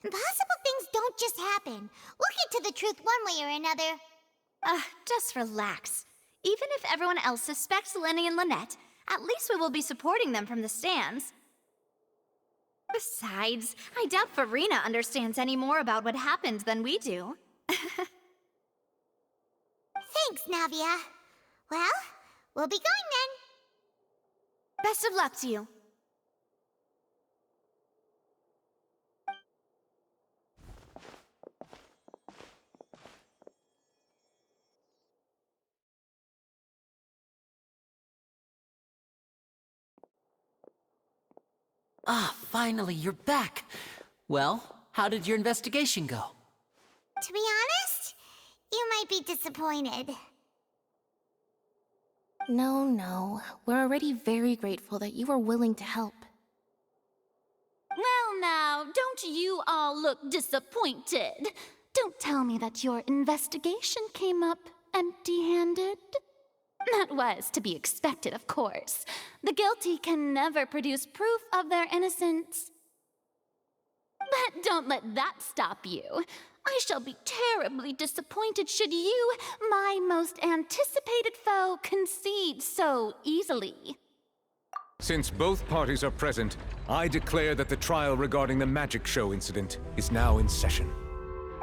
Impossible things don't just happen. We'll get to the truth one way or another. Just relax. Even if everyone else suspects Lenny and Lynette, at least we will be supporting them from the stands. Besides, I doubt Farina understands any more about what happened than we do. Thanks, Navia. Well, we'll be going then. Best of luck to you. Ah, finally, you're back. Well, how did your investigation go? To be honest, you might be disappointed. No. We're already very grateful that you were willing to help. Well now, don't you all look disappointed? Don't tell me that your investigation came up empty-handed. That was to be expected, of course. The guilty can never produce proof of their innocence. But don't let that stop you. I shall be terribly disappointed should you, my most anticipated foe, concede so easily. Since both parties are present, I declare that the trial regarding the magic show incident is now in session.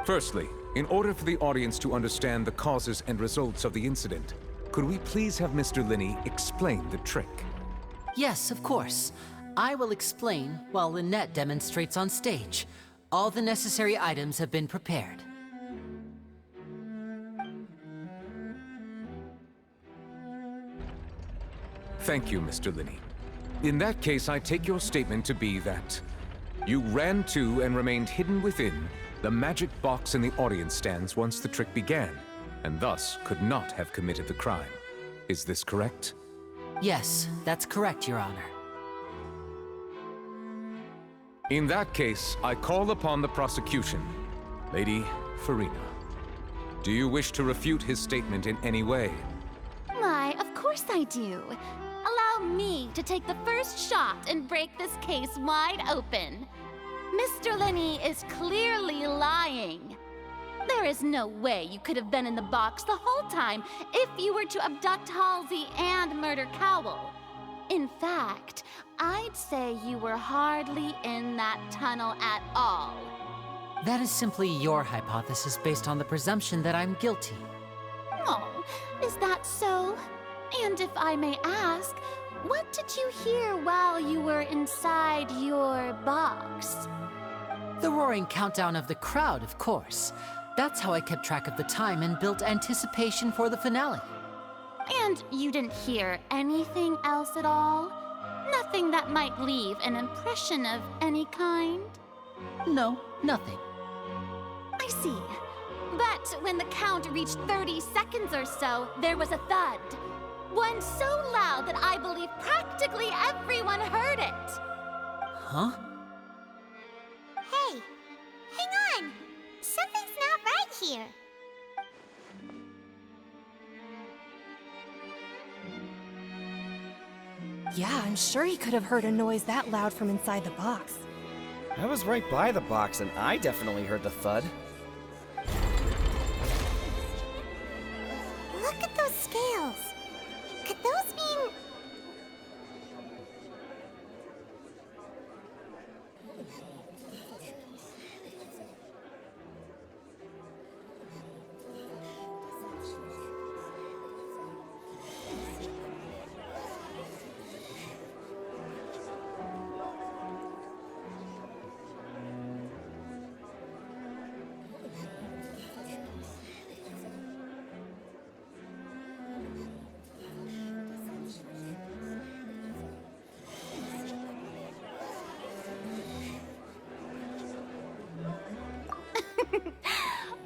Firstly, in order for the audience to understand the causes and results of the incident, could we please have Mr. Linney explain the trick? Yes, of course. I will explain while Lynette demonstrates on stage. All the necessary items have been prepared. Thank you, Mr. Linney. In that case, I take your statement to be that you ran to and remained hidden within the magic box in the audience stands once the trick began, and thus could not have committed the crime. Is this correct? Yes, that's correct, Your Honor. In that case, I call upon the prosecution. Lady Farina, do you wish to refute his statement in any way? Why, of course I do. Allow me to take the first shot and break this case wide open. Mr. Linney is clearly lying. There is no way you could have been in the box the whole time if you were to abduct Halsey and murder Cowell. In fact, I'd say you were hardly in that tunnel at all. That is simply your hypothesis based on the presumption that I'm guilty. Oh, is that so? And if I may ask, what did you hear while you were inside your box? The roaring countdown of the crowd, of course. That's how I kept track of the time and built anticipation for the finale. And you didn't hear anything else at all? Nothing that might leave an impression of any kind? No, nothing. I see. But when the count reached 30 seconds or so, there was a thud. One so loud that I believe practically everyone heard it. Huh? Hey, hang on! Something's not right here. Yeah, I'm sure he could have heard a noise that loud from inside the box. I was right by the box and I definitely heard the thud. Look at those scales. Could those mean...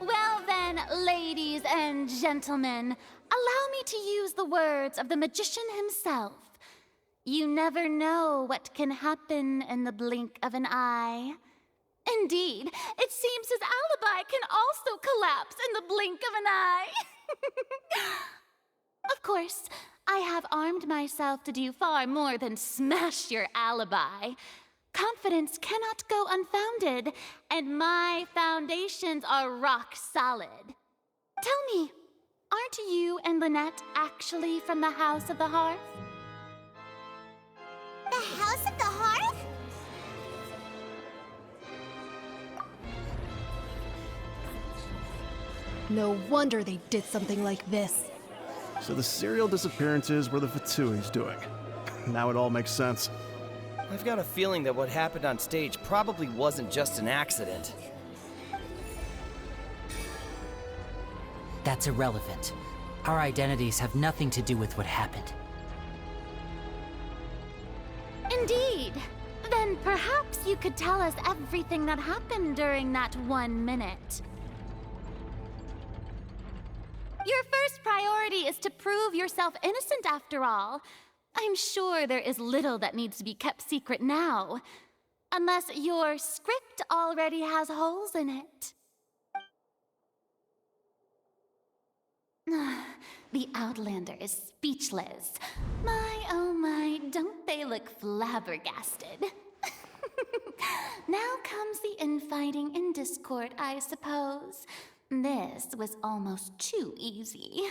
Well then, ladies and gentlemen, allow me to use the words of the magician himself. You never know what can happen in the blink of an eye. Indeed, it seems his alibi can also collapse in the blink of an eye. Of course, I have armed myself to do far more than smash your alibi. confidence cannot go unfounded, and my foundations are rock solid. Tell me, aren't you and Lynette actually from the House of the Hearth? The House of the Hearth? No wonder they did something like this. So the serial disappearances were the Fatui's doing. Now it all makes sense. I've got a feeling that what happened on stage probably wasn't just an accident. That's irrelevant. Our identities have nothing to do with what happened. Indeed. Then perhaps you could tell us everything that happened during that 1 minute. Your first priority is to prove yourself innocent after all. I'm sure there is little that needs to be kept secret now. Unless your script already has holes in it. The Outlander is speechless. My, oh my, don't they look flabbergasted? Now comes the infighting and discord, I suppose. This was almost too easy.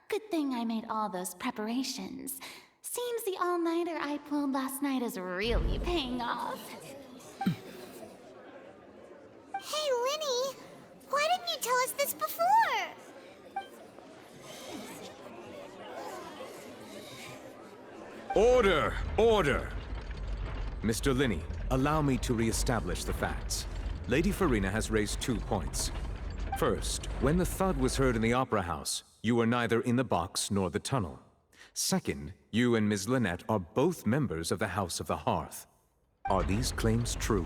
Good thing I made all those preparations. Seems the all-nighter I pulled last night is really paying off. Hey, Linny, why didn't you tell us this before? Order! Order! Mr. Linney, allow me to re-establish the facts. Lady Farina has raised 2 points. First, when the thud was heard in the Opera House, you were neither in the box nor the tunnel. Second, you and Ms. Lynette are both members of the House of the Hearth. Are these claims true?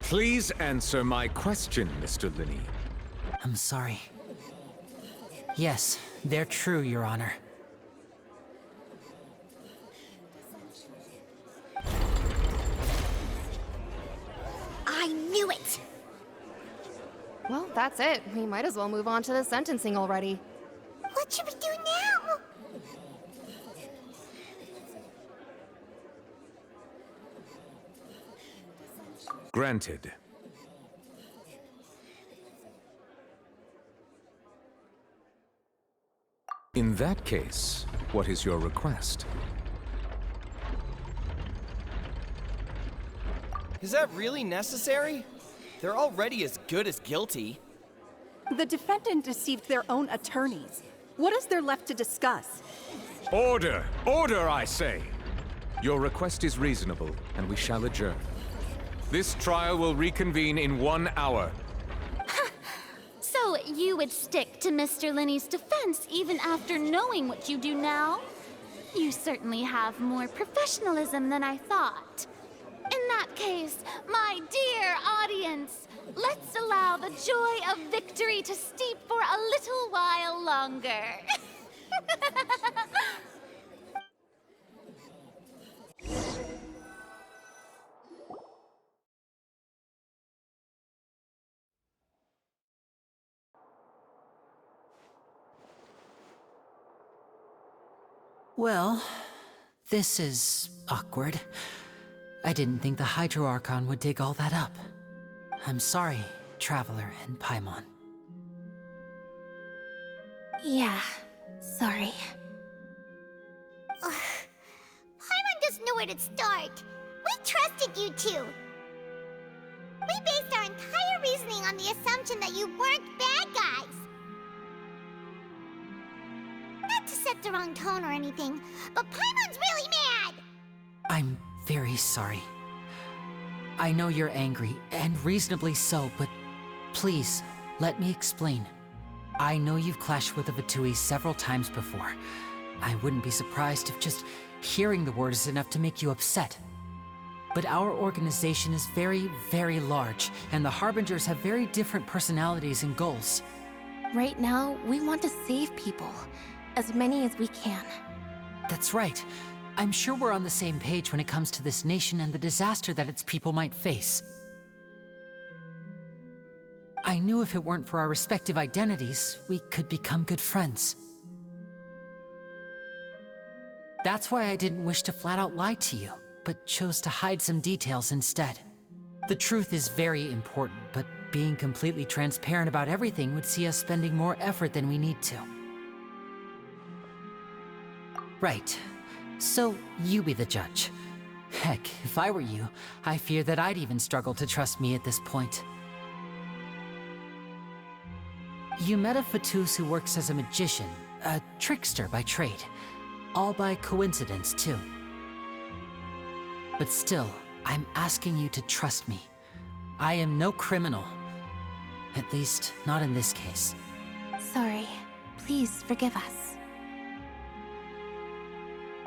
Please answer my question, Mr. Linney. I'm sorry. Yes, they're true, Your Honor. I knew it! Well, that's it. We might as well move on to the sentencing already. What should we do now? Granted. In that case, what is your request? Is that really necessary? They're already as good as guilty. The defendant deceived their own attorneys. What is there left to discuss? Order! Order, I say! Your request is reasonable, and we shall adjourn. This trial will reconvene in 1 hour. So you would stick to Mr. Linney's defense even after knowing what you do now? You certainly have more professionalism than I thought. In that case, my dear audience, let's allow the joy of victory to steep for a little while longer. Well, this is awkward. I didn't think the Hydro Archon would dig all that up. I'm sorry, Traveler and Paimon. Yeah, sorry. Paimon doesn't know where to start. We trusted you two. We based our entire reasoning on the assumption that you weren't bad guys. Not to set the wrong tone or anything, but Paimon's really mad! I'm very sorry. I know you're angry, and reasonably so, but please, let me explain. I know you've clashed with the Fatui several times before. I wouldn't be surprised if just hearing the word is enough to make you upset. But our organization is very, very large, and the Harbingers have very different personalities and goals. Right now, we want to save people. As many as we can. That's right. I'm sure we're on the same page when it comes to this nation and the disaster that its people might face. I knew if it weren't for our respective identities, we could become good friends. That's why I didn't wish to flat out lie to you, but chose to hide some details instead. The truth is very important, but being completely transparent about everything would see us spending more effort than we need to. Right. So, you be the judge. Heck, if I were you, I fear that I'd even struggle to trust me at this point. You met a Fatus who works as a magician, a trickster by trade. All by coincidence, too. But still, I'm asking you to trust me. I am no criminal. At least, not in this case. Sorry. Please forgive us.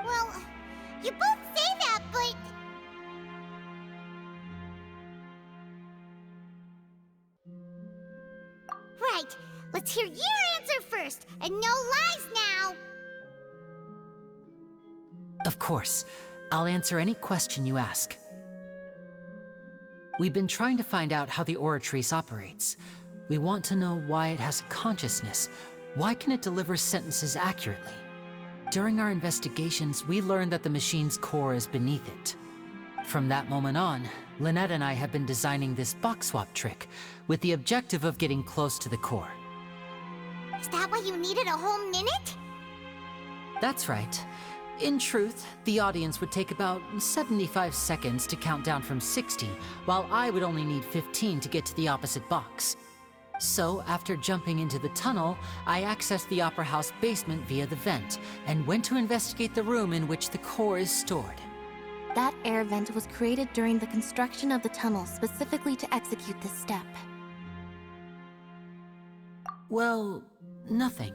Well, you both say that, but... Right, let's hear your answer first, and no lies now! Of course. I'll answer any question you ask. We've been trying to find out how the Oratrice operates. We want to know why it has a consciousness. Why can it deliver sentences accurately? During our investigations, we learned that the machine's core is beneath it. From that moment on, Lynette and I have been designing this box swap trick, with the objective of getting close to the core. Is that why you needed a whole minute? That's right. In truth, the audience would take about 75 seconds to count down from 60, while I would only need 15 to get to the opposite box. So, after jumping into the tunnel, I accessed the Opera House basement via the vent, and went to investigate the room in which the core is stored. That air vent was created during the construction of the tunnel specifically to execute this step. Well, nothing.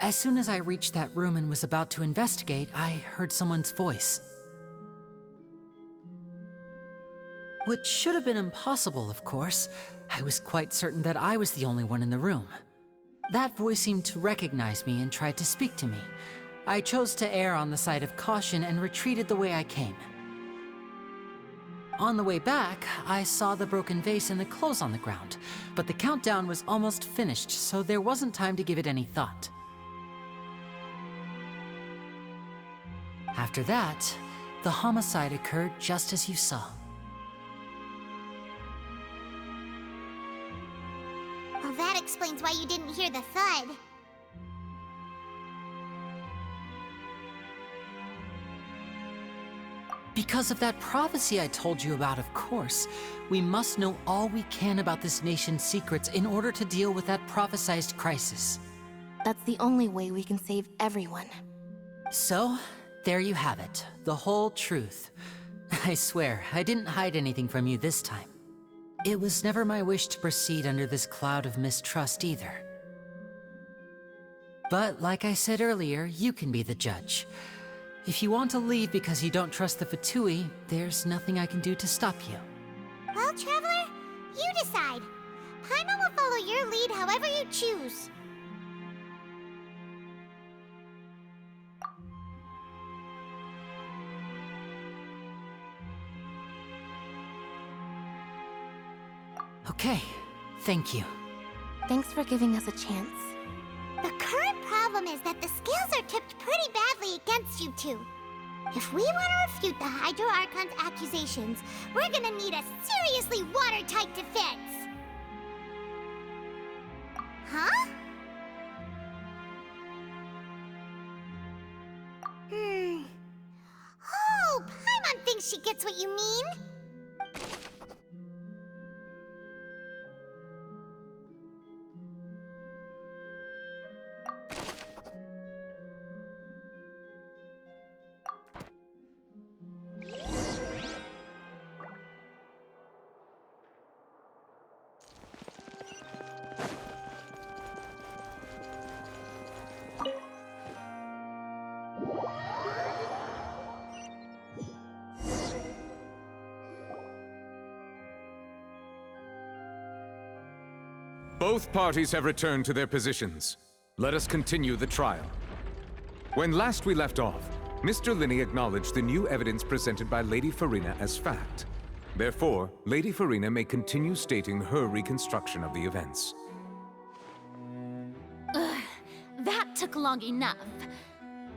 As soon as I reached that room and was about to investigate, I heard someone's voice. Which should have been impossible, of course. I was quite certain that I was the only one in the room. That voice seemed to recognize me and tried to speak to me. I chose to err on the side of caution and retreated the way I came. On the way back, I saw the broken vase and the clothes on the ground, but the countdown was almost finished, so there wasn't time to give it any thought. After that, the homicide occurred just as you saw. Well, that explains why you didn't hear the thud. Because of that prophecy I told you about, of course. We must know all we can about this nation's secrets in order to deal with that prophesized crisis. That's the only way we can save everyone. So, there you have it. The whole truth. I swear, I didn't hide anything from you this time. It was never my wish to proceed under this cloud of mistrust either. But like I said earlier, you can be the judge. If you want to leave because you don't trust the Fatui, there's nothing I can do to stop you. Well, Traveler, you decide. Paimon will follow your lead however you choose. Okay, thank you. Thanks for giving us a chance. The current problem is that the scales are tipped pretty badly against you two. If we want to refute the Hydro Archon's accusations, we're gonna need a seriously watertight defense. Huh? Oh, Paimon thinks she gets what you mean. Both parties have returned to their positions. Let us continue the trial. When last we left off, Mr. Linney acknowledged the new evidence presented by Lady Farina as fact. Therefore, Lady Farina may continue stating her reconstruction of the events. That took long enough.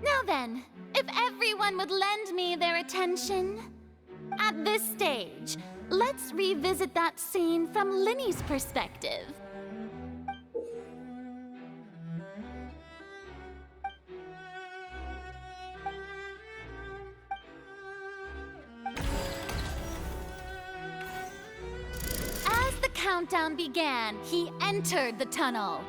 Now then, if everyone would lend me their attention. At this stage, let's revisit that scene from Linney's perspective. As the countdown began, he entered the tunnel.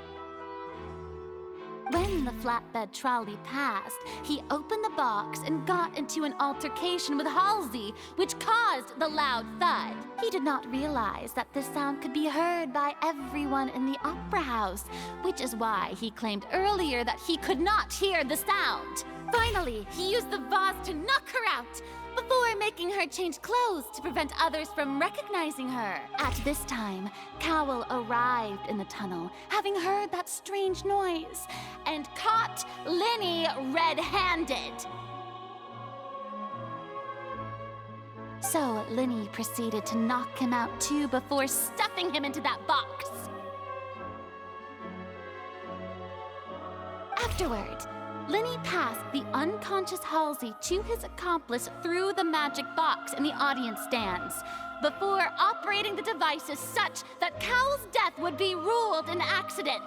When the flatbed trolley passed, he opened the box and got into an altercation with Halsey, which caused the loud thud. He did not realize that this sound could be heard by everyone in the opera house, which is why he claimed earlier that he could not hear the sound. Finally, he used the vase to knock her out, before making her change clothes to prevent others from recognizing her. At this time, Cowell arrived in the tunnel, having heard that strange noise, and caught Linney red-handed. So Linney proceeded to knock him out too before stuffing him into that box. Afterward, Linney passed the unconscious Halsey to his accomplice through the magic box in the audience stands, before operating the devices such that Cowell's death would be ruled an accident.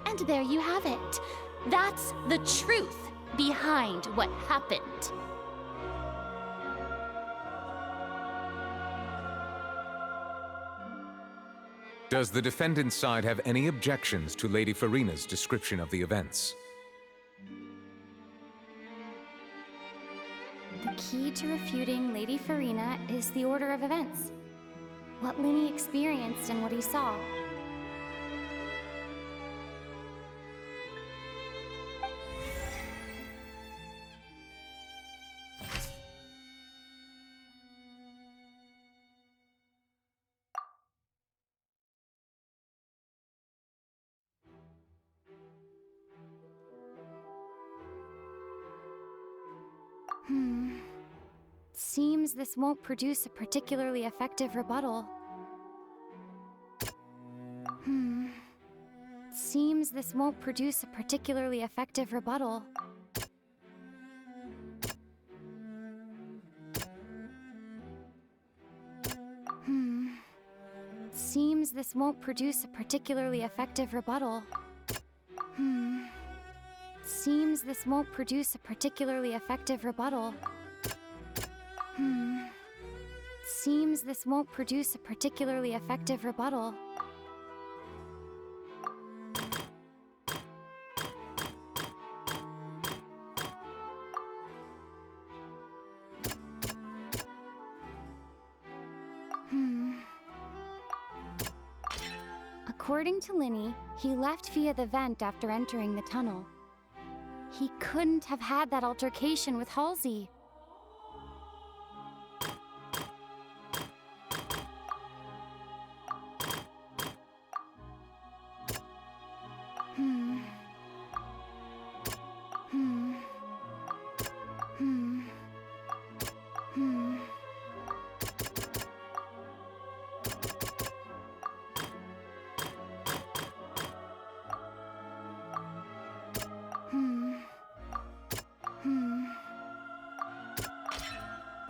And there you have it. That's the truth behind what happened. Does the defendant's side have any objections to Lady Farina's description of the events? The key to refuting Lady Farina is the order of events. What Linney experienced and what he saw. Seems this won't produce a particularly effective rebuttal. Seems this won't produce a particularly effective rebuttal. Seems this won't produce a particularly effective rebuttal. Seems this won't produce a particularly effective rebuttal. Seems this won't produce a particularly effective rebuttal. According to Linney, he left via the vent after entering the tunnel. He couldn't have had that altercation with Halsey.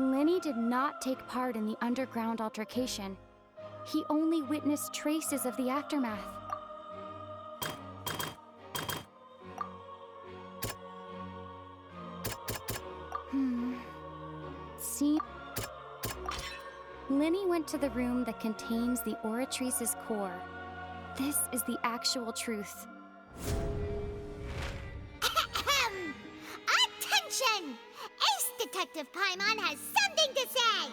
Linney did not take part in the underground altercation. He only witnessed traces of the aftermath. See? Linney went to the room that contains the Oratrice's core. This is the actual truth. Attention! Ace Detective Paimon has something to say!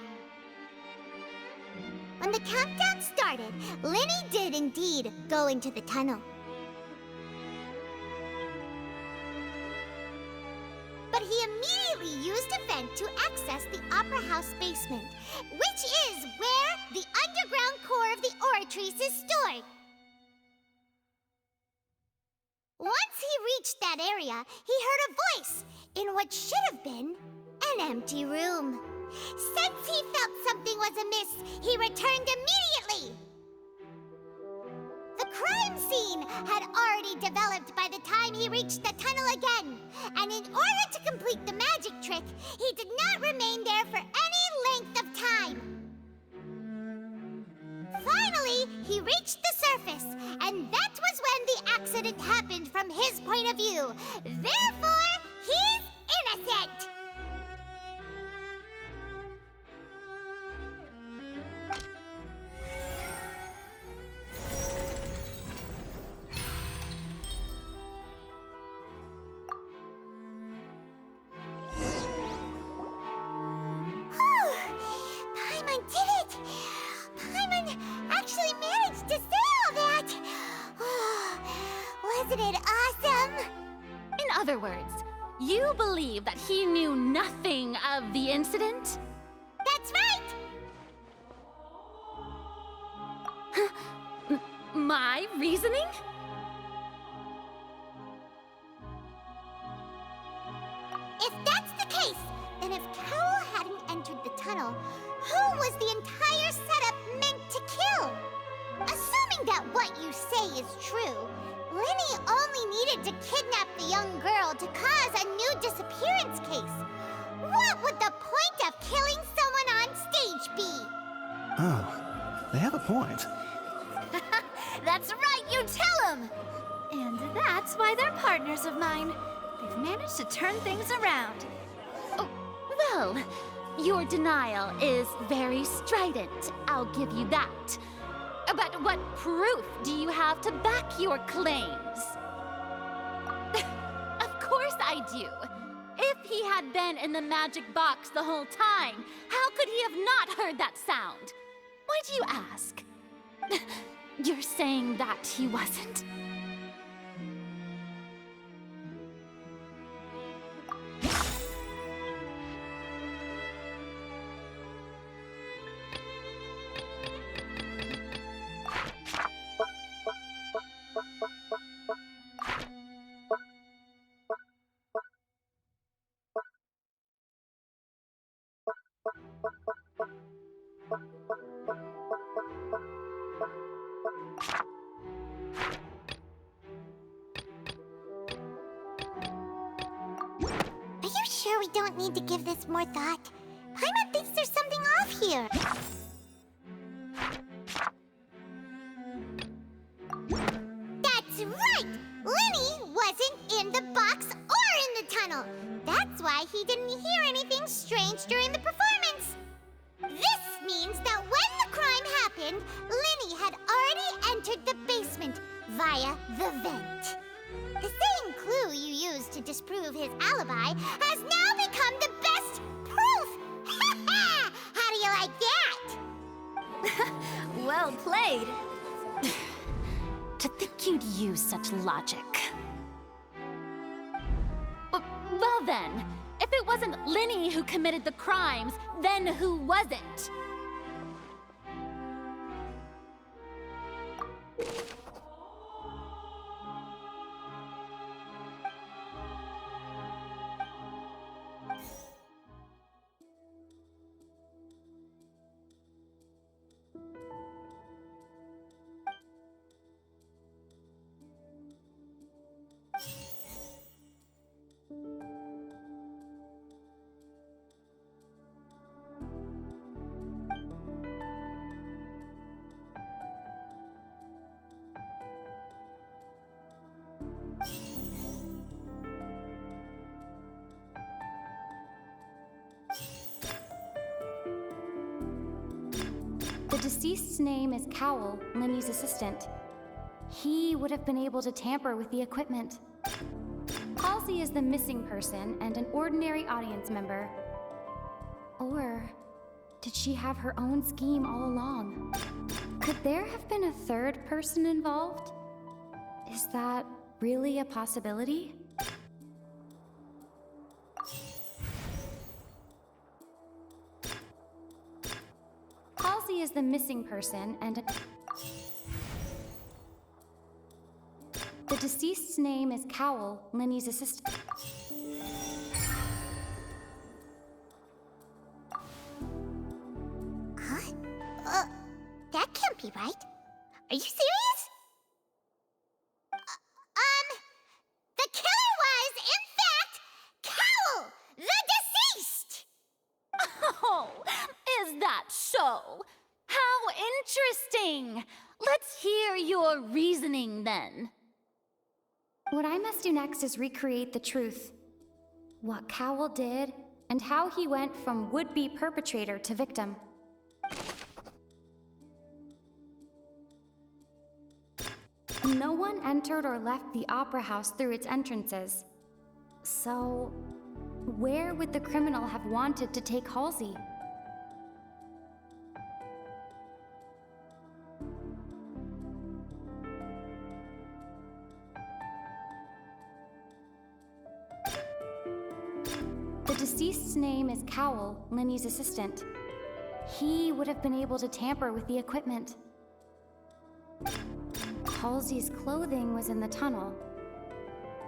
When the countdown started, Linney did indeed go into the tunnel. But he immediately used a vent to access the Opera House basement, which is where the underground core of the Oratrice is stored. Once he reached that area, he heard a voice in what should have been an empty room. Since he felt something was amiss, he returned immediately. The crime scene had already developed by the time he reached the tunnel again, and in order to complete the magic trick, he did not remain there for any length of time. Finally, he reached the surface, and that was when the accident happened from his point of view. Therefore, he's innocent! Paimon did it! Paimon actually managed to say all that! Wasn't it awesome? In other words, you believe that he knew nothing of the incident? That's right! My reasoning? If that's the case, then if Carol hadn't entered the tunnel, who was the entire setup meant to kill? Assuming that what you say is true, Linny only needed to kidnap the young girl to cause a new disappearance case. What would the point of killing someone on stage be? Oh, they have a point. That's right, you tell him! And that's why they're partners of mine. They've managed to turn things around. Oh, well, your denial is very strident, I'll give you that. But what proof do you have to back your claims? Of course I do. If he had been in the magic box the whole time, how could he have not heard that sound? Why do you ask? You're saying that he wasn't? Are you sure we don't need to give this more thought? Paimon thinks there's something off here. That's right! Linny wasn't in the box or in the tunnel. That's why he didn't hear anything strange during the performance. This means that when the crime happened, Linny had already entered the basement via the vent. The same clue you used to disprove his alibi has now become the best proof! How do you like that? Well played. To think you'd use such logic. Well then, if it wasn't Linny who committed the crimes, then who was it? The deceased's name is Cowell, Linny's assistant. He would have been able to tamper with the equipment. Halsey is the missing person and an ordinary audience member. Or did she have her own scheme all along? Could there have been a third person involved? Is that really a possibility? Halsey is the missing person and the deceased's name is Cowl, Linny's assistant. Huh? That can't be right. Are you serious? The killer was, in fact, Cowl, the deceased! Oh, is that so? How interesting! Let's hear your reasoning then. What I must do next is recreate the truth. What Cowl did, and how he went from would-be perpetrator to victim. No one entered or left the Opera House through its entrances. So, where would the criminal have wanted to take Halsey? The deceased's name is Cowl, Linny's assistant. He would have been able to tamper with the equipment. Halsey's clothing was in the tunnel.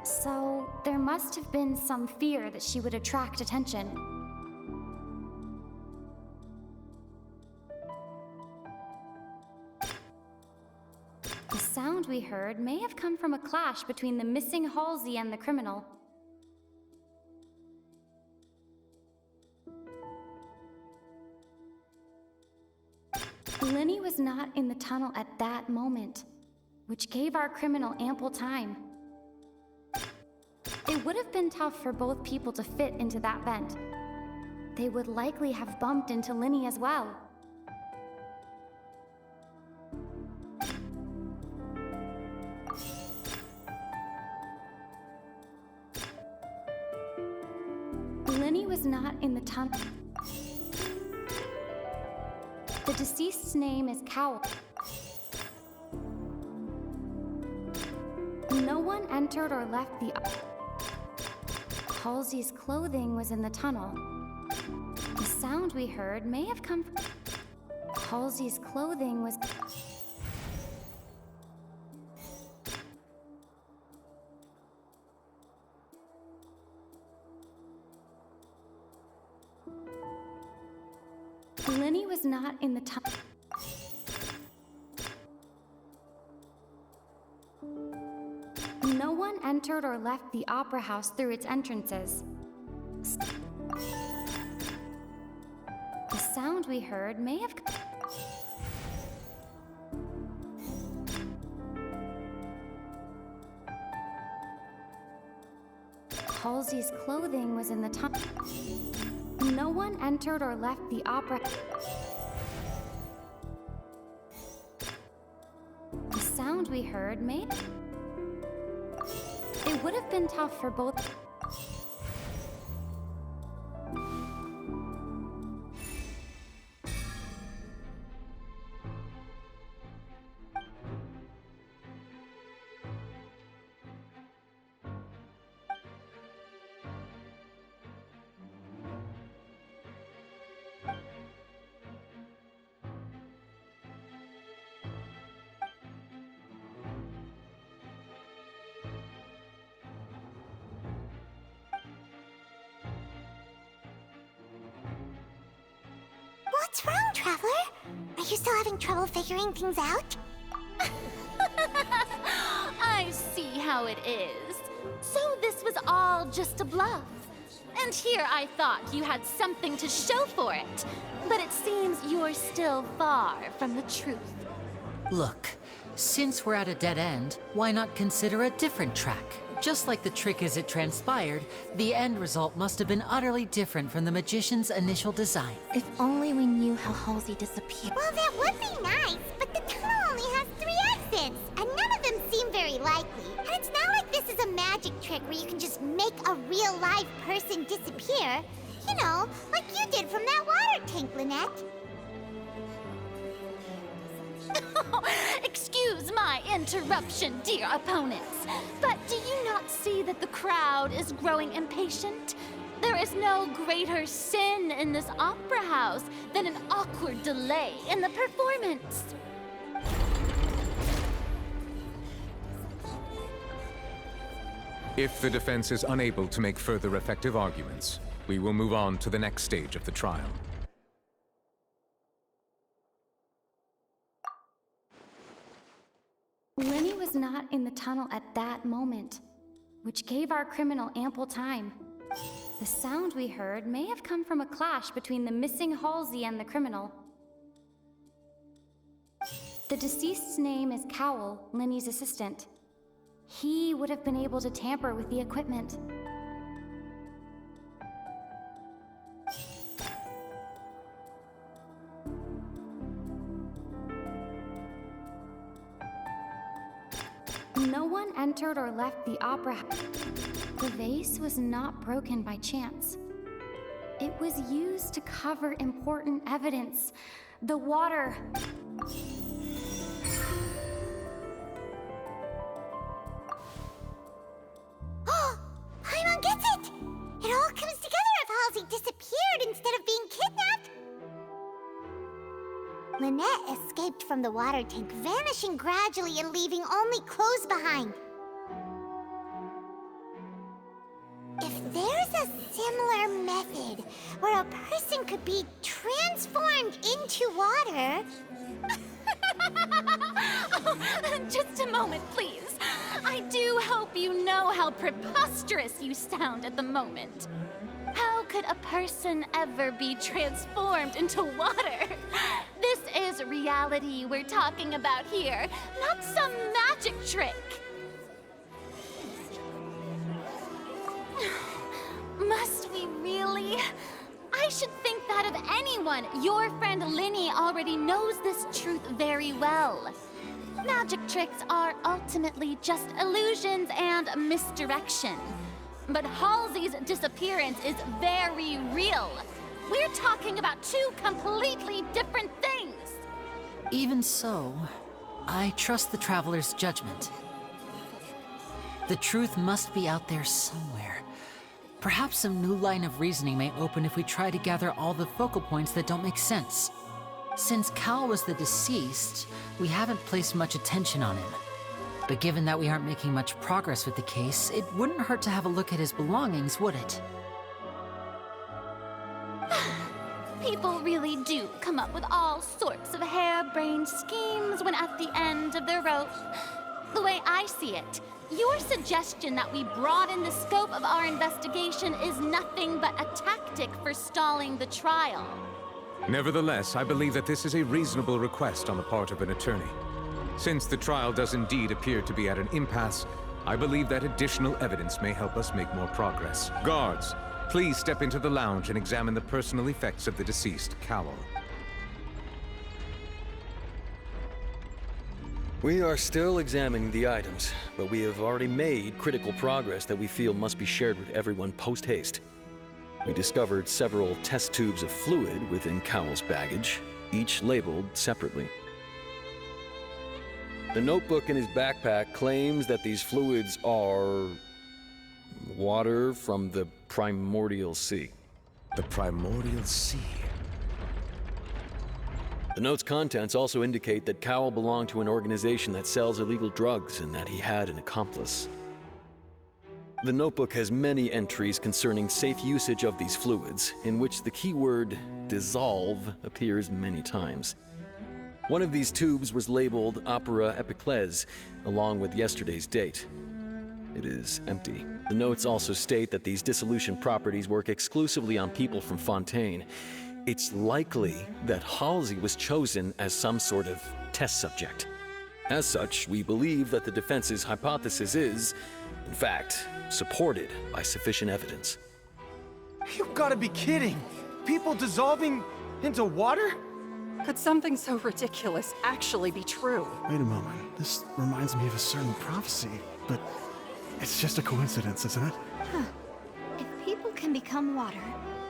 So, there must have been some fear that she would attract attention. The sound we heard may have come from a clash between the missing Halsey and the criminal. Linny was not in the tunnel at that moment, which gave our criminal ample time. It would have been tough for both people to fit into that vent. They would likely have bumped into Linny as well. Linny was not in the tunnel. The deceased's name is Cowl. No one entered or left the... Halsey's clothing was in the tunnel. The sound we heard may have come from... Halsey's clothing was... Linny was not in the tunnel. No one entered or left the Opera House through its entrances. The sound we heard may have... Halsey's clothing was in the tunnel. No one entered or left the Opera... The sound we heard may... It would have been tough for both... What's wrong, Traveler? Are you still having trouble figuring things out? I see how it is. So this was all just a bluff. And here I thought you had something to show for it. But it seems you're still far from the truth. Look, since we're at a dead end, why not consider a different track? Just like the trick as it transpired, the end result must have been utterly different from the magician's initial design. If only we knew how Halsey disappeared. Well, that would be nice, but the tunnel only has 3 exits, and none of them seem very likely. And it's not like this is a magic trick where you can just make a real live person disappear. You know, like you did from that water tank, Lynette. Excuse my interruption, dear opponents, but do you not see that the crowd is growing impatient? There is no greater sin in this opera house than an awkward delay in the performance. If the defense is unable to make further effective arguments, we will move on to the next stage of the trial. Lenny was not in the tunnel at that moment, which gave our criminal ample time. The sound we heard may have come from a clash between the missing Halsey and the criminal. The deceased's name is Cowell, Lenny's assistant. He would have been able to tamper with the equipment. No one entered or left the opera house. The vase was not broken by chance. It was used to cover important evidence. The water. Oh, Paimon gets it! It all comes together if Halsey disappeared instead of being kidnapped. Lynette escaped from the water tank, vanishing gradually and leaving only clothes behind. If there's a similar method where a person could be transformed into water... Just a moment, please. I do hope you know how preposterous you sound at the moment. How could a person ever be transformed into water? This is reality we're talking about here, not some magic trick. Must we really? I should think that of anyone. Your friend Linny already knows this truth very well. Magic tricks are ultimately just illusions and misdirection. But Halsey's disappearance is very real. We're talking about two completely different things. Even so, I trust the Traveler's judgment. The truth must be out there somewhere. Perhaps some new line of reasoning may open if we try to gather all the focal points that don't make sense. Since Cal was the deceased, we haven't placed much attention on him. But given that we aren't making much progress with the case, it wouldn't hurt to have a look at his belongings, would it? People really do come up with all sorts of harebrained schemes when at the end of their rope. The way I see it, your suggestion that we broaden the scope of our investigation is nothing but a tactic for stalling the trial. Nevertheless, I believe that this is a reasonable request on the part of an attorney. Since the trial does indeed appear to be at an impasse, I believe that additional evidence may help us make more progress. Guards, please step into the lounge and examine the personal effects of the deceased Cowell. We are still examining the items, but we have already made critical progress that we feel must be shared with everyone post-haste. We discovered several test tubes of fluid within Cowell's baggage, each labeled separately. The notebook in his backpack claims that these fluids are water from the primordial sea. The primordial sea? The note's contents also indicate that Cowell belonged to an organization that sells illegal drugs and that he had an accomplice. The notebook has many entries concerning safe usage of these fluids, in which the keyword dissolve appears many times. One of these tubes was labeled Opera Epiclese, along with yesterday's date. It is empty. The notes also state that these dissolution properties work exclusively on people from Fontaine. It's likely that Halsey was chosen as some sort of test subject. As such, we believe that the defense's hypothesis is, in fact, supported by sufficient evidence. You've got to be kidding! People dissolving into water? Could something so ridiculous actually be true? Wait a moment. This reminds me of a certain prophecy, but it's just a coincidence, isn't it? Huh. If people can become water,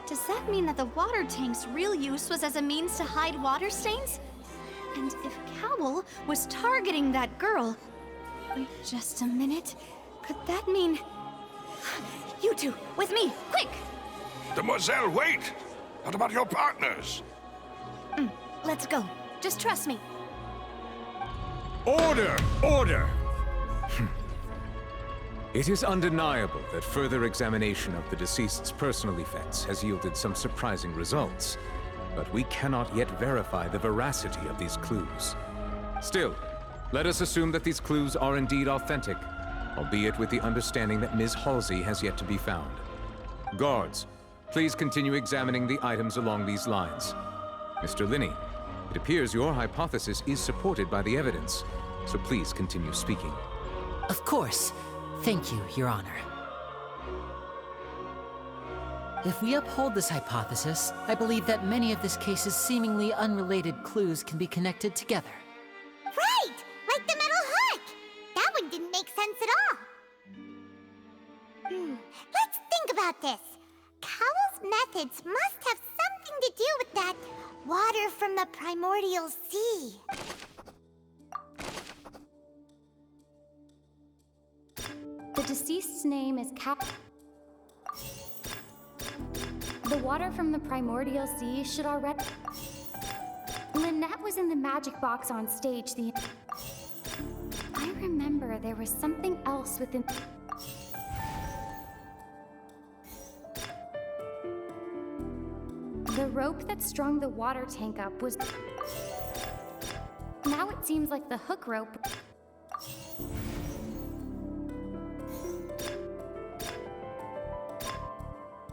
does that mean that the water tank's real use was as a means to hide water stains? And if Cowell was targeting that girl... Wait just a minute. Could that mean... You two, with me, quick! Mademoiselle, wait! What about your partners? Let's go. Just trust me. Order! Order! It is undeniable that further examination of the deceased's personal effects has yielded some surprising results, but we cannot yet verify the veracity of these clues. Still, let us assume that these clues are indeed authentic, albeit with the understanding that Ms. Halsey has yet to be found. Guards, please continue examining the items along these lines. Mr. Linney, it appears your hypothesis is supported by the evidence, so please continue speaking. Of course. Thank you, Your Honor. If we uphold this hypothesis, I believe that many of this case's seemingly unrelated clues can be connected together. Right! Like the metal hook! That one didn't make sense at all. Let's think about this. Cowell's methods must have something to do with that water from the primordial sea. The deceased's name is The water from the primordial sea should already... Lynette was in the magic box on stage I remember there was something else within... The rope that strung the water tank up was... Now it seems like the hook rope...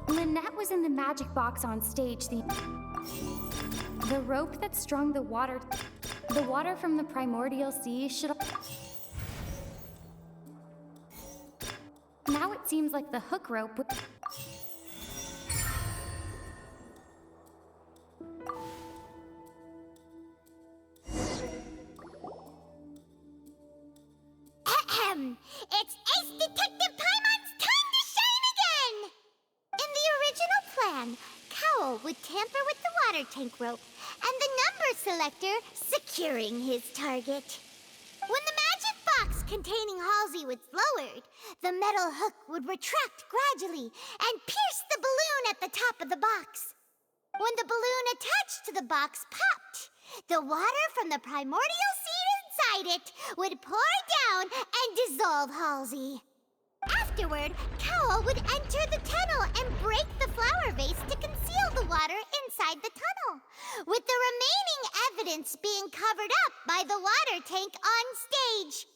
Lynette was in the magic box on stage the rope that strung the water from the primordial sea should... Now it seems like the hook rope would... It's Ace Detective Paimon's time to shine again! In the original plan, Cowell would tamper with the water tank rope and the number selector securing his target. When the magic box containing Halsey was lowered, the metal hook would retract gradually and pierce the balloon at the top of the box. When the balloon attached to the box popped, the water from the primordial seed inside it would pour down and dissolve Halsey. Afterward, Cowell would enter the tunnel and break the flower vase to conceal the water inside the tunnel, with the remaining evidence being covered up by the water tank on stage.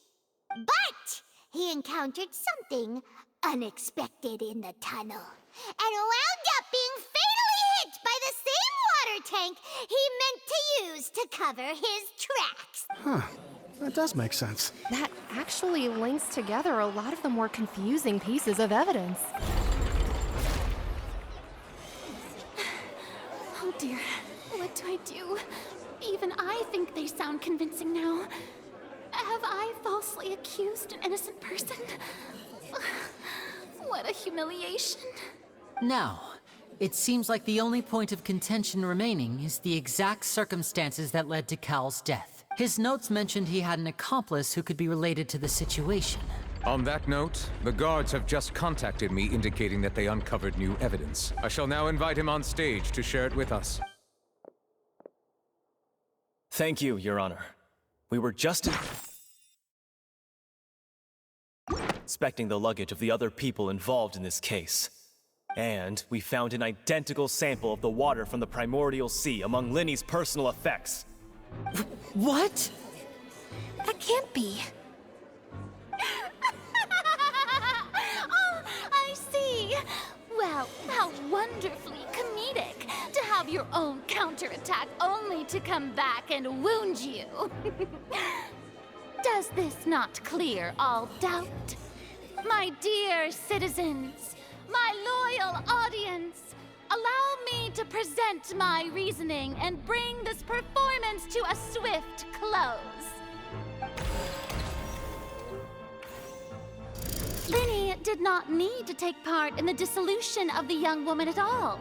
But he encountered something unexpected in the tunnel, and wound up being fatally hit by the same water tank he meant to use to cover his tracks. Huh. That does make sense. That actually links together a lot of the more confusing pieces of evidence. Oh dear, what do I do? Even I think they sound convincing now. Have I falsely accused an innocent person? What a humiliation. Now, it seems like the only point of contention remaining is the exact circumstances that led to Cowell's death. His notes mentioned he had an accomplice who could be related to the situation. On that note, the guards have just contacted me indicating that they uncovered new evidence. I shall now invite him on stage to share it with us. Thank you, Your Honor. We were just inspecting the luggage of the other people involved in this case. And we found an identical sample of the water from the primordial sea among Linny's personal effects. What? That can't be. Oh, I see. Well, how wonderfully comedic to have your own counterattack only to come back and wound you. Does this not clear all doubt? My dear citizens, my loyal audience, allow me to present my reasoning and bring this performance to a swift close. Linny did not need to take part in the dissolution of the young woman at all.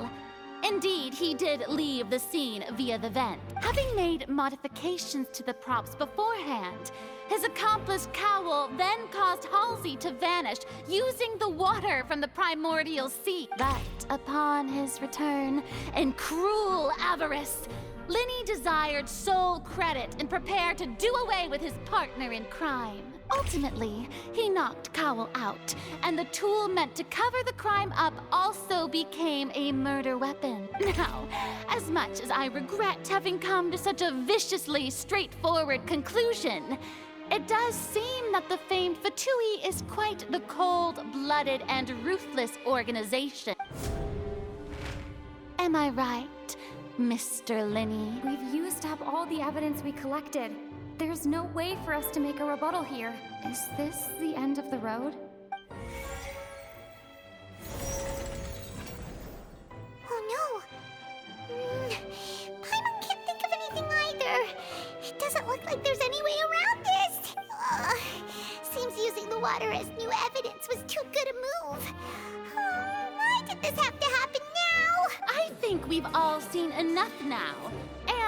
Indeed, he did leave the scene via the vent. Having made modifications to the props beforehand, His accomplice Cowl then caused Halsey to vanish using the water from the primordial sea. But upon his return, in cruel avarice, Linny desired sole credit and prepared to do away with his partner in crime. Ultimately, he knocked Cowl out, and the tool meant to cover the crime up also became a murder weapon. Now, as much as I regret having come to such a viciously straightforward conclusion, it does seem that the famed Fatui is quite the cold-blooded and ruthless organization. Am I right, Mr. Linny? We've used up all the evidence we collected. There's no way for us to make a rebuttal here. Is this the end of the road? Oh no! Paimon can't think of anything either. It doesn't look like there's any way around this. Seems using the water as new evidence was too good a move. Why did this have to happen now? I think we've all seen enough now.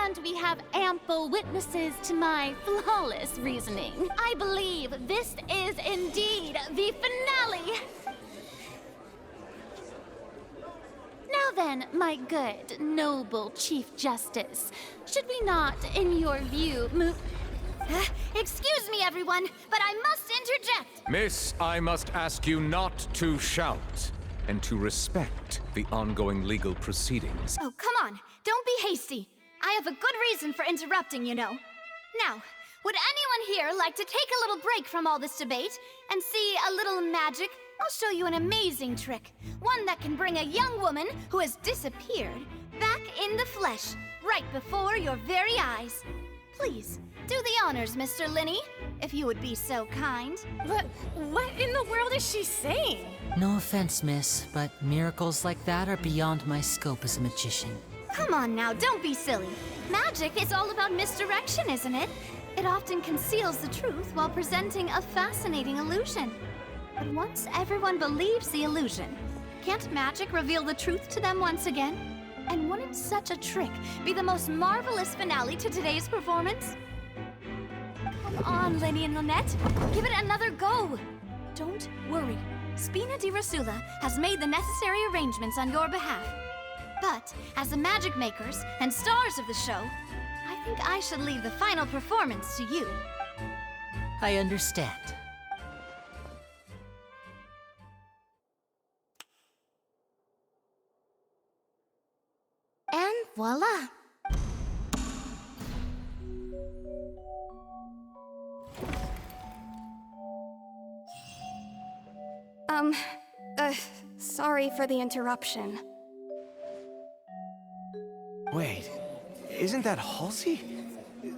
And we have ample witnesses to my flawless reasoning. I believe this is indeed the finale. Now then, my good, noble Chief Justice, should we not, in your view, move... Excuse me, everyone, but I must interject. Miss, I must ask you not to shout and to respect the ongoing legal proceedings. Oh, come on. Don't be hasty. I have a good reason for interrupting, you know. Now, would anyone here like to take a little break from all this debate and see a little magic? I'll show you an amazing trick. One that can bring a young woman who has disappeared back in the flesh, right before your very eyes. Please, do the honors, Mr. Linny, if you would be so kind. What in the world is she saying? No offense, miss, but miracles like that are beyond my scope as a magician. Come on now, don't be silly. Magic is all about misdirection, isn't it? It often conceals the truth while presenting a fascinating illusion. But once everyone believes the illusion, can't magic reveal the truth to them once again? And wouldn't such a trick be the most marvelous finale to today's performance? Come on, Linny and Lynette. Give it another go. Don't worry. Spina di Rasula has made the necessary arrangements on your behalf. But, as the magic makers and stars of the show, I think I should leave the final performance to you. I understand. And voila! Sorry for the interruption. Wait, isn't that Halsey?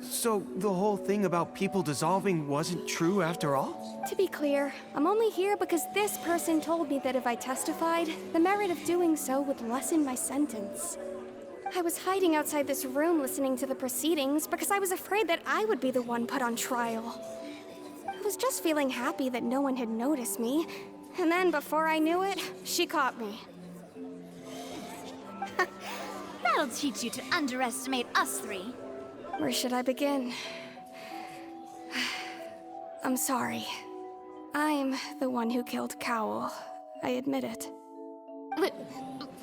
So the whole thing about people dissolving wasn't true after all? To be clear, I'm only here because this person told me that if I testified, the merit of doing so would lessen my sentence. I was hiding outside this room listening to the proceedings because I was afraid that I would be the one put on trial. I was just feeling happy that no one had noticed me, and then before I knew it, she caught me. That'll teach you to underestimate us three. Where should I begin? I'm sorry. I'm the one who killed Cowl. I admit it.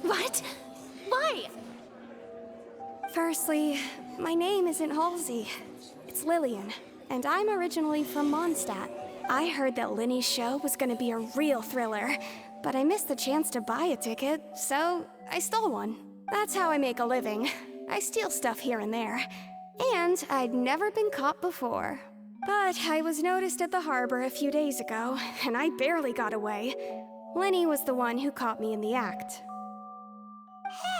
What? Why? Firstly, my name isn't Halsey. It's Lillian, and I'm originally from Mondstadt. I heard that Linny's show was gonna be a real thriller, but I missed the chance to buy a ticket, so I stole one. That's how I make a living. I steal stuff here and there. And I'd never been caught before. But I was noticed at the harbor a few days ago, and I barely got away. Linny was the one who caught me in the act.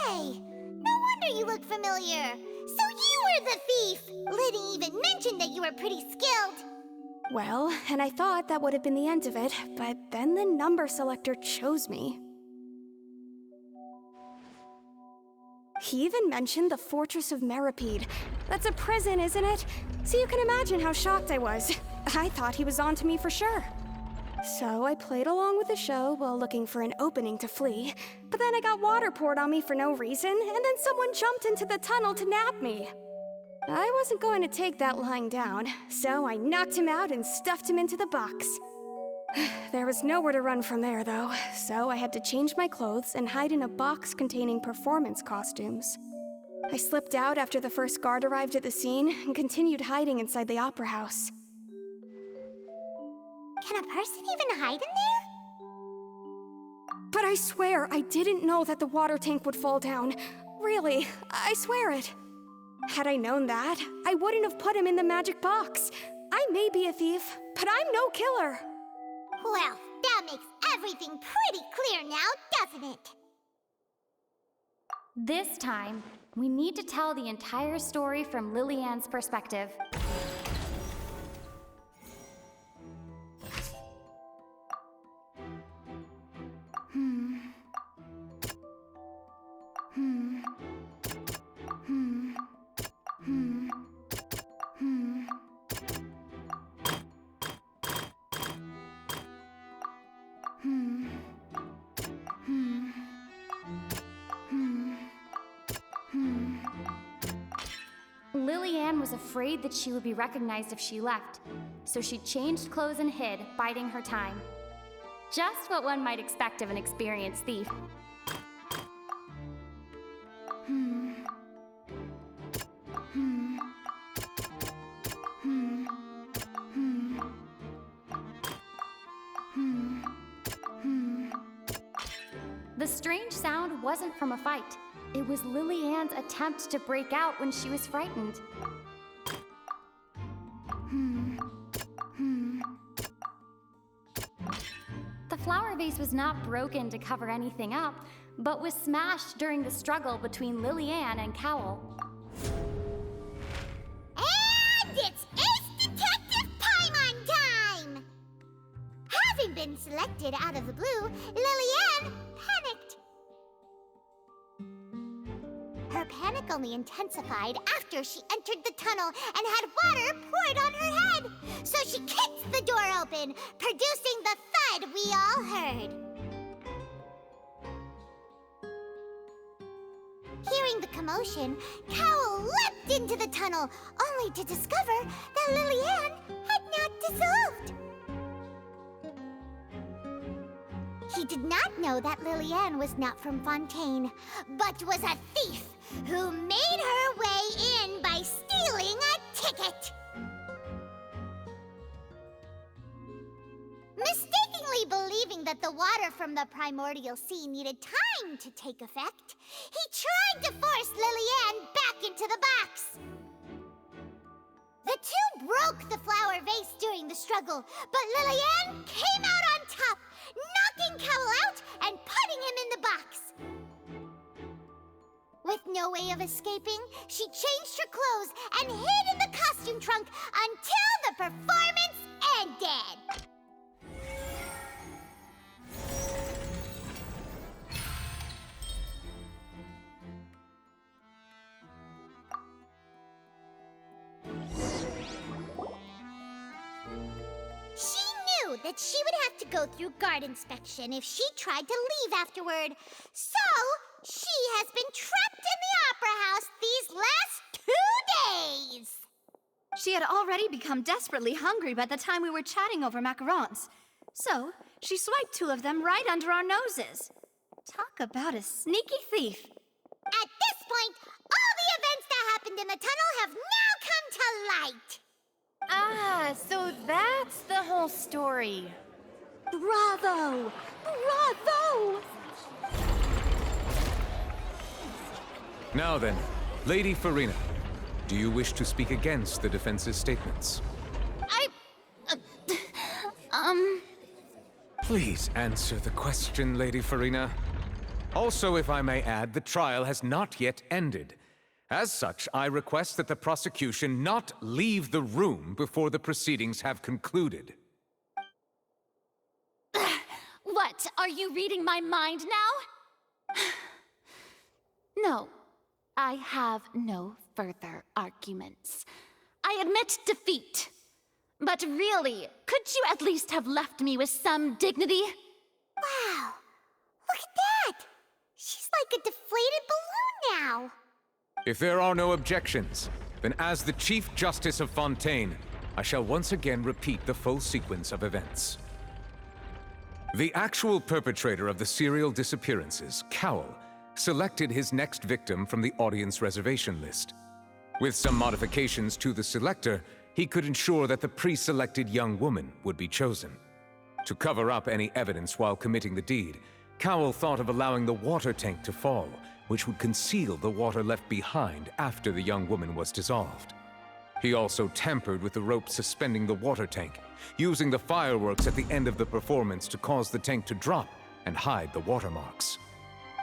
Hey, no wonder you look familiar. So you were the thief. Liddy even mentioned that you were pretty skilled. Well, and I thought that would have been the end of it, but then the number selector chose me. He even mentioned the Fortress of Meripede. That's a prison, isn't it? So you can imagine how shocked I was. I thought he was onto me for sure. So I played along with the show while looking for an opening to flee, but then I got water poured on me for no reason, and then someone jumped into the tunnel to nab me. I wasn't going to take that lying down, so I knocked him out and stuffed him into the box. There was nowhere to run from there, though, so I had to change my clothes and hide in a box containing performance costumes. I slipped out after the first guard arrived at the scene and continued hiding inside the opera house. Can a person even hide in there? But I swear, I didn't know that the water tank would fall down. Really, I swear it. Had I known that, I wouldn't have put him in the magic box. I may be a thief, but I'm no killer. Well, that makes everything pretty clear now, doesn't it? This time, we need to tell the entire story from Lilian's perspective. Lilian was afraid that she would be recognized if she left, so she changed clothes and hid, biding her time. Just what one might expect of an experienced thief. The strange sound wasn't from a fight. It was Lilian's attempt to break out when she was frightened. The flower vase was not broken to cover anything up, but was smashed during the struggle between Lilian and Cowl. And it's Ace Detective Paimon time! Having been selected out of the blue, Lilian panicked. Her panic only intensified after she entered the tunnel and had water poured on her head. So she kicked the door open, producing the thud we all heard. Hearing the commotion, Cowl leapt into the tunnel, only to discover that Lilian had not dissolved. He did not know that Lilian was not from Fontaine, but was a thief who made her way in by stealing a ticket. Mistakenly believing that the water from the primordial sea needed time to take effect, he tried to force Lilian back into the box. The two broke the flower vase during the struggle, but Lilian came out on top, knocking Cowl out and putting him in the box. With no way of escaping, she changed her clothes and hid in the costume trunk until the performance ended. She knew that she would have to go through guard inspection if she tried to leave afterward. So, she has been trapped in the opera house these last 2 days. She had already become desperately hungry by the time we were chatting over macarons. So, she swiped 2 of them right under our noses. Talk about a sneaky thief. At this point, all the events that happened in the tunnel have now come to light. Ah, so that's the whole story. Bravo! Bravo! Now then, Lady Farina, do you wish to speak against the defense's statements? Please answer the question, Lady Farina. Also, if I may add, the trial has not yet ended. As such, I request that the prosecution not leave the room before the proceedings have concluded. What? Are you reading my mind now? No, I have no further arguments. I admit defeat. But really, could you at least have left me with some dignity? Wow, look at that! She's like a deflated balloon now. If there are no objections, then as the Chief Justice of Fontaine, I shall once again repeat the full sequence of events. The actual perpetrator of the serial disappearances, Cowell, selected his next victim from the audience reservation list. With some modifications to the selector, he could ensure that the pre-selected young woman would be chosen. To cover up any evidence while committing the deed, Cowell thought of allowing the water tank to fall, which would conceal the water left behind after the young woman was dissolved. He also tampered with the rope suspending the water tank, using the fireworks at the end of the performance to cause the tank to drop and hide the watermarks.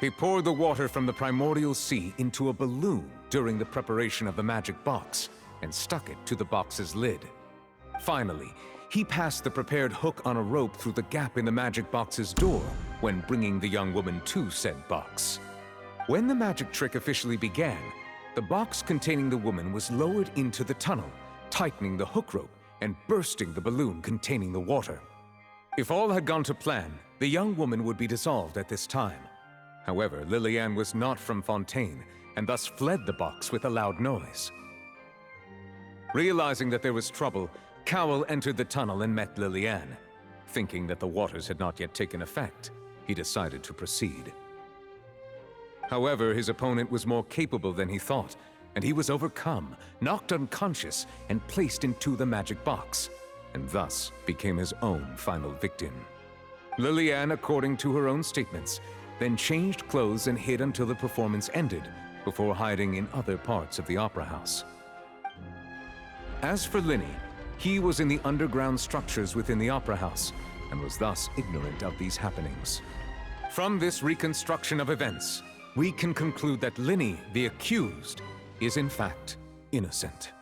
He poured the water from the primordial sea into a balloon during the preparation of the magic box and stuck it to the box's lid. Finally, he passed the prepared hook on a rope through the gap in the magic box's door when bringing the young woman to said box. When the magic trick officially began, the box containing the woman was lowered into the tunnel, tightening the hook rope and bursting the balloon containing the water. If all had gone to plan, the young woman would be dissolved at this time. However, Lillian was not from Fontaine and thus fled the box with a loud noise. Realizing that there was trouble, Cowell entered the tunnel and met Lillian. Thinking that the waters had not yet taken effect, he decided to proceed. However, his opponent was more capable than he thought, and he was overcome, knocked unconscious, and placed into the magic box, and thus became his own final victim. Lillian, according to her own statements, then changed clothes and hid until the performance ended, before hiding in other parts of the opera house. As for Linny, he was in the underground structures within the opera house, and was thus ignorant of these happenings. From this reconstruction of events, we can conclude that Linny, the accused, is in fact innocent.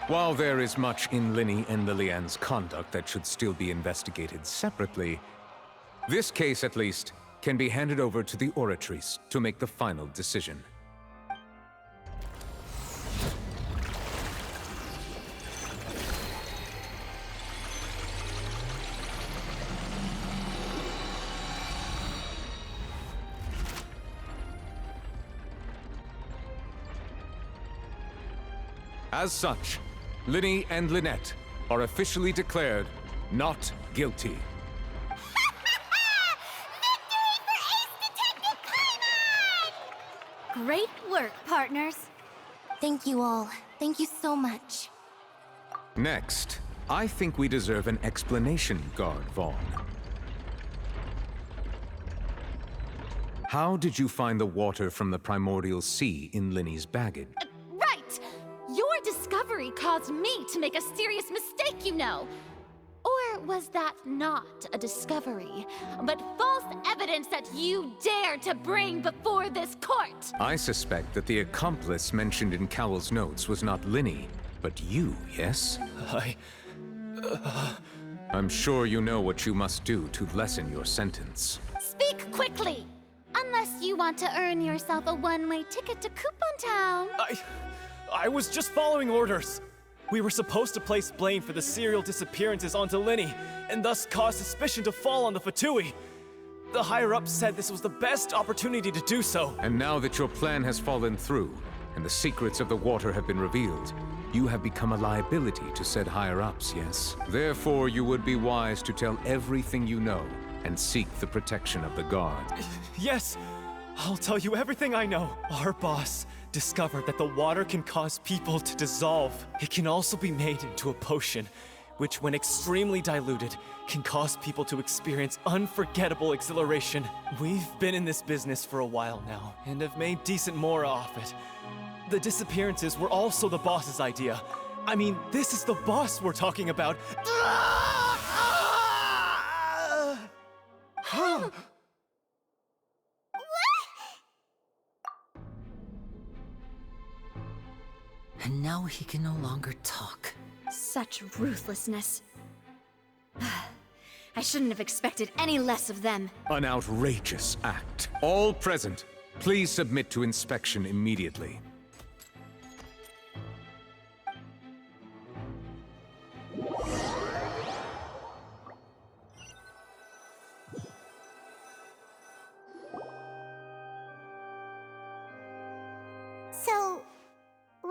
While there is much in Linny and Lillian's conduct that should still be investigated separately, this case, at least, can be handed over to the Oratrice to make the final decision. As such, Linny and Lynette are officially declared not guilty. Great work, partners. Thank you all. Thank you so much. Next, I think we deserve an explanation, Guard Vaughn. How did you find the water from the primordial sea in Linny's baggage? Right! Your discovery caused me to make a serious mistake, you know. Or was that not a discovery, but false evidence that you dare to bring before this court? I suspect that the accomplice mentioned in Cowell's notes was not Linny, but you, yes? I'm sure you know what you must do to lessen your sentence. Speak quickly! Unless you want to earn yourself a one-way ticket to Coupon Town. I was just following orders. We were supposed to place blame for the serial disappearances onto Linny, and thus cause suspicion to fall on the Fatui. The higher-ups said this was the best opportunity to do so. And now that your plan has fallen through, and the secrets of the water have been revealed, you have become a liability to said higher-ups, yes? Therefore, you would be wise to tell everything you know, and seek the protection of the Guard. Yes, I'll tell you everything I know. Our boss discovered that the water can cause people to dissolve. It can also be made into a potion, which when extremely diluted, can cause people to experience unforgettable exhilaration. We've been in this business for a while now, and have made decent more off it. The disappearances were also the boss's idea. I mean, this is the boss we're talking about. And now he can no longer talk. Such ruthlessness. I shouldn't have expected any less of them. An outrageous act. All present, please submit to inspection immediately.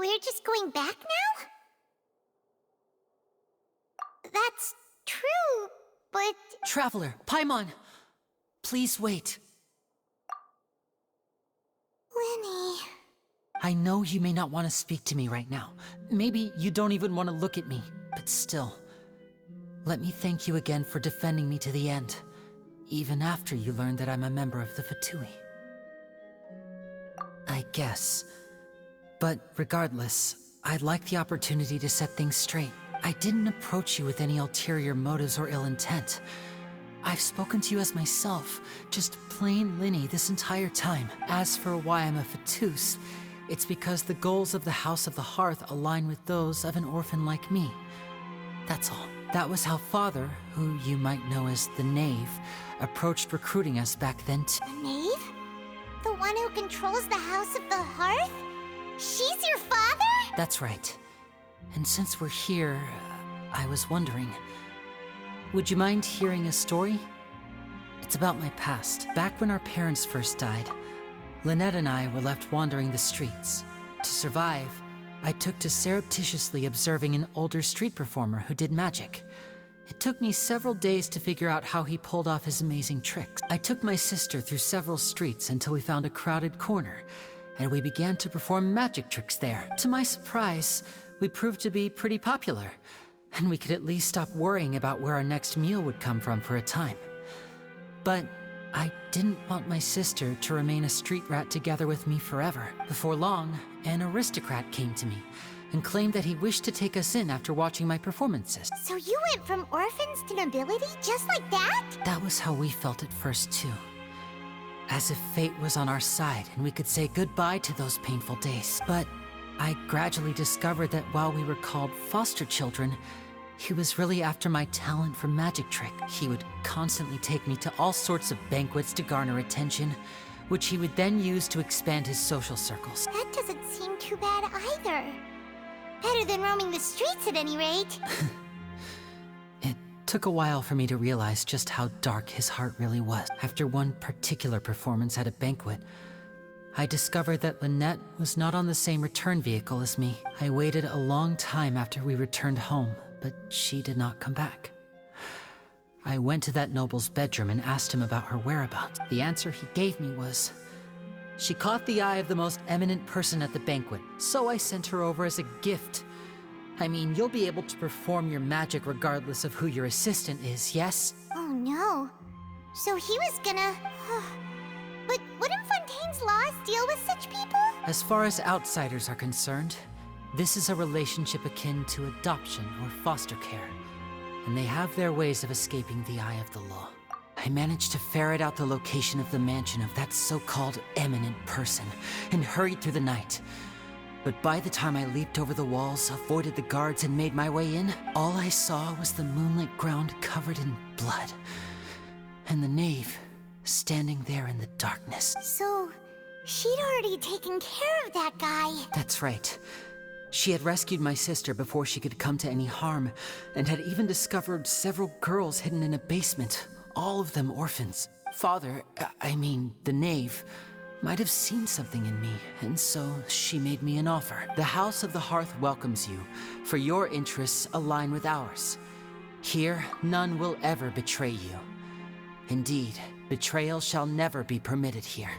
we're just going back now? That's true, but... Traveler, Paimon! Please wait. Lenny... I know you may not want to speak to me right now. Maybe you don't even want to look at me, but still. Let me thank you again for defending me to the end, even after you learned that I'm a member of the Fatui. I guess. But regardless, I'd like the opportunity to set things straight. I didn't approach you with any ulterior motives or ill intent. I've spoken to you as myself, just plain Linny this entire time. As for why I'm a Fatus, it's because the goals of the House of the Hearth align with those of an orphan like me. That's all. That was how Father, who you might know as the Knave, approached recruiting us back then too. The Knave? The one who controls the House of the Hearth? She's your father? That's right. And since we're here, I was wondering, would you mind hearing a story? It's about my past. Back when our parents first died, Lynette and I were left wandering the streets. To survive, I took to surreptitiously observing an older street performer who did magic. It took me several days to figure out how he pulled off his amazing tricks. I took my sister through several streets until we found a crowded corner, and we began to perform magic tricks there. To my surprise, we proved to be pretty popular, and we could at least stop worrying about where our next meal would come from for a time. But I didn't want my sister to remain a street rat together with me forever. Before long, an aristocrat came to me and claimed that he wished to take us in after watching my performances. So you went from orphans to nobility just like that? That was how we felt at first too. As if fate was on our side and we could say goodbye to those painful days. But I gradually discovered that while we were called foster children, he was really after my talent for magic trick. He would constantly take me to all sorts of banquets to garner attention, which he would then use to expand his social circles. That doesn't seem too bad either. Better than roaming the streets at any rate. It took a while for me to realize just how dark his heart really was. After one particular performance at a banquet, I discovered that Lynette was not on the same return vehicle as me. I waited a long time after we returned home, but she did not come back. I went to that noble's bedroom and asked him about her whereabouts. The answer he gave me was, she caught the eye of the most eminent person at the banquet, so I sent her over as a gift. I mean, you'll be able to perform your magic regardless of who your assistant is, yes? Oh no. So he was gonna... But wouldn't Fontaine's laws deal with such people? As far as outsiders are concerned, this is a relationship akin to adoption or foster care, and they have their ways of escaping the eye of the law. I managed to ferret out the location of the mansion of that so-called eminent person and hurried through the night. But by the time I leaped over the walls, avoided the guards, and made my way in, all I saw was the moonlit ground covered in blood, and the knave standing there in the darkness. So, she'd already taken care of that guy. That's right. She had rescued my sister before she could come to any harm, and had even discovered several girls hidden in a basement, all of them orphans. Father, the knave, might have seen something in me, and so she made me an offer. The House of the Hearth welcomes you, for your interests align with ours. Here, none will ever betray you. Indeed, betrayal shall never be permitted here.